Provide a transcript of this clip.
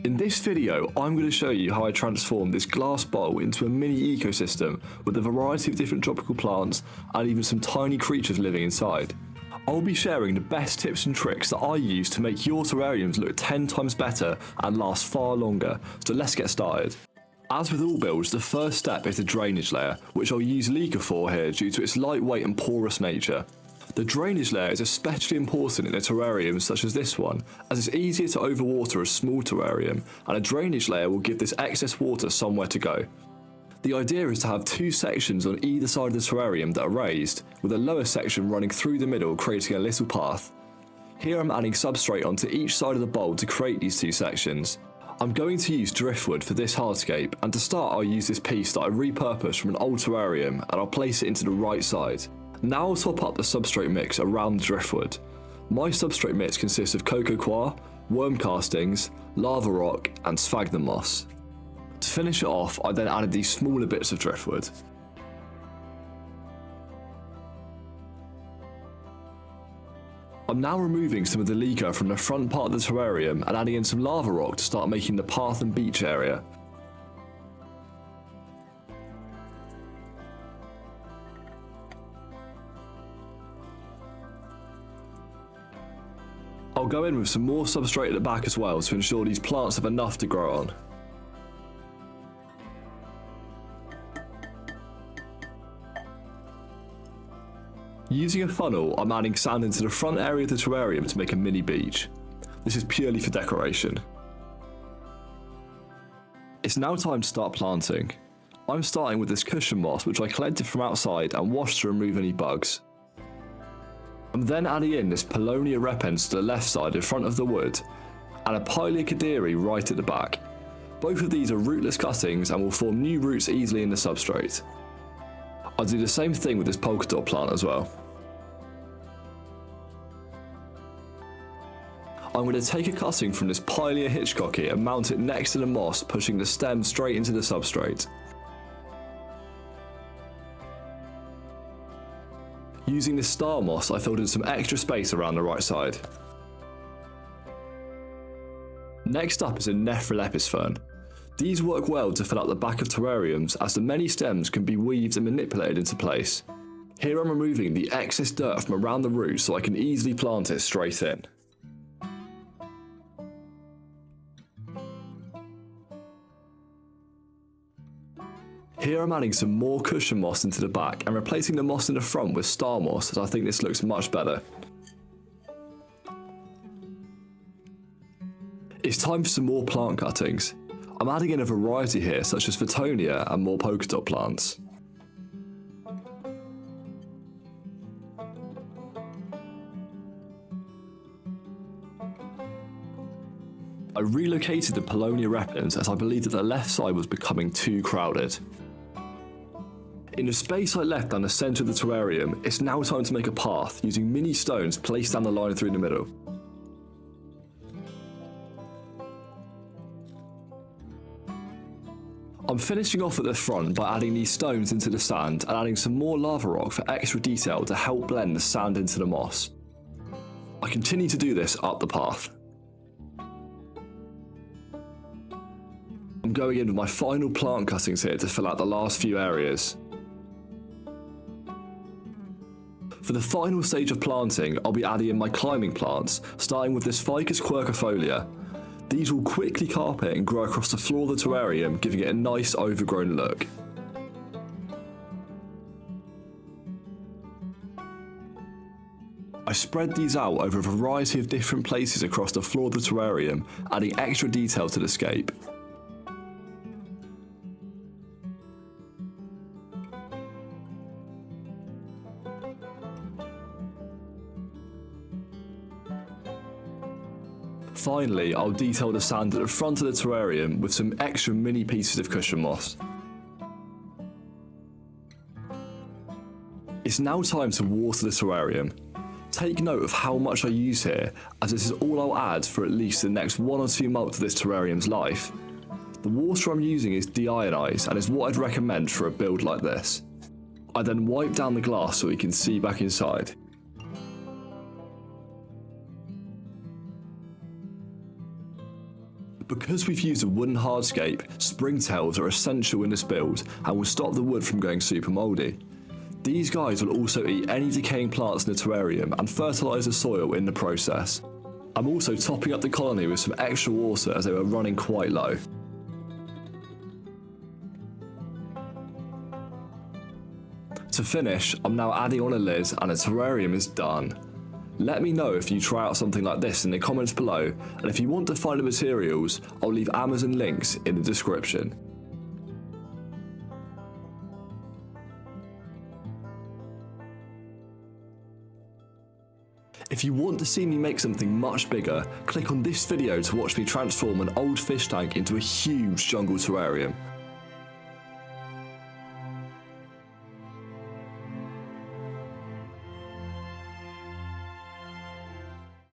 In this video, I'm going to show you how I transformed this glass bowl into a mini ecosystem with a variety of different tropical plants and even some tiny creatures living inside. I'll be sharing the best tips and tricks that I use to make your terrariums look 10 times better and last far longer, so let's get started. As with all builds, the first step is the drainage layer, which I'll use Leaker for here due to its lightweight and porous nature. The drainage layer is especially important in a terrarium such as this one, as it's easier to overwater a small terrarium, and a drainage layer will give this excess water somewhere to go. The idea is to have two sections on either side of the terrarium that are raised, with a lower section running through the middle creating a little path. Here I'm adding substrate onto each side of the bowl to create these two sections. I'm going to use driftwood for this hardscape, and to start I'll use this piece that I repurposed from an old terrarium and I'll place it into the right side. Now I'll top up the substrate mix around the driftwood. My substrate mix consists of cocoa coir, worm castings, lava rock and sphagnum moss. To finish it off, I then added these smaller bits of driftwood. I'm now removing some of the leaker from the front part of the terrarium and adding in some lava rock to start making the path and beach area. I'll go in with some more substrate at the back as well to ensure these plants have enough to grow on. Using a funnel, I'm adding sand into the front area of the terrarium to make a mini beach. This is purely for decoration. It's now time to start planting. I'm starting with this cushion moss which I collected from outside and washed to remove any bugs. I'm then adding in this Paulownia repens to the left side in front of the wood, and a Pilea cadere right at the back. Both of these are rootless cuttings and will form new roots easily in the substrate. I'll do the same thing with this polka dot plant as well. I'm going to take a cutting from this Pilea hitchcocky and mount it next to the moss, pushing the stem straight into the substrate. Using this star moss, I filled in some extra space around the right side. Next up is a Nephrolepis fern. These work well to fill out the back of terrariums as the many stems can be weaved and manipulated into place. Here I'm removing the excess dirt from around the root so I can easily plant it straight in. Here I'm adding some more cushion moss into the back and replacing the moss in the front with star moss, as I think this looks much better. It's time for some more plant cuttings. I'm adding in a variety here such as Fittonia and more polka dot plants. I relocated the Paulownia repens as I believed that the left side was becoming too crowded. In the space I left down the centre of the terrarium, it's now time to make a path using mini stones placed down the line through the middle. I'm finishing off at the front by adding these stones into the sand and adding some more lava rock for extra detail to help blend the sand into the moss. I continue to do this up the path. I'm going in with my final plant cuttings here to fill out the last few areas. For the final stage of planting, I'll be adding in my climbing plants, starting with this Ficus quercifolia. These will quickly carpet and grow across the floor of the terrarium, giving it a nice overgrown look. I spread these out over a variety of different places across the floor of the terrarium, adding extra detail to the scape. Finally, I'll detail the sand at the front of the terrarium with some extra mini pieces of cushion moss. It's now time to water the terrarium. Take note of how much I use here, as this is all I'll add for at least the next 1 or 2 months of this terrarium's life. The water I'm using is deionized and is what I'd recommend for a build like this. I then wipe down the glass so we can see back inside. Because we've used a wooden hardscape, springtails are essential in this build and will stop the wood from going super mouldy. These guys will also eat any decaying plants in the terrarium and fertilise the soil in the process. I'm also topping up the colony with some extra water as they were running quite low. To finish, I'm now adding on a lid and the terrarium is done. Let me know if you try out something like this in the comments below, and if you want to find the materials, I'll leave Amazon links in the description. If you want to see me make something much bigger, click on this video to watch me transform an old fish tank into a huge jungle terrarium.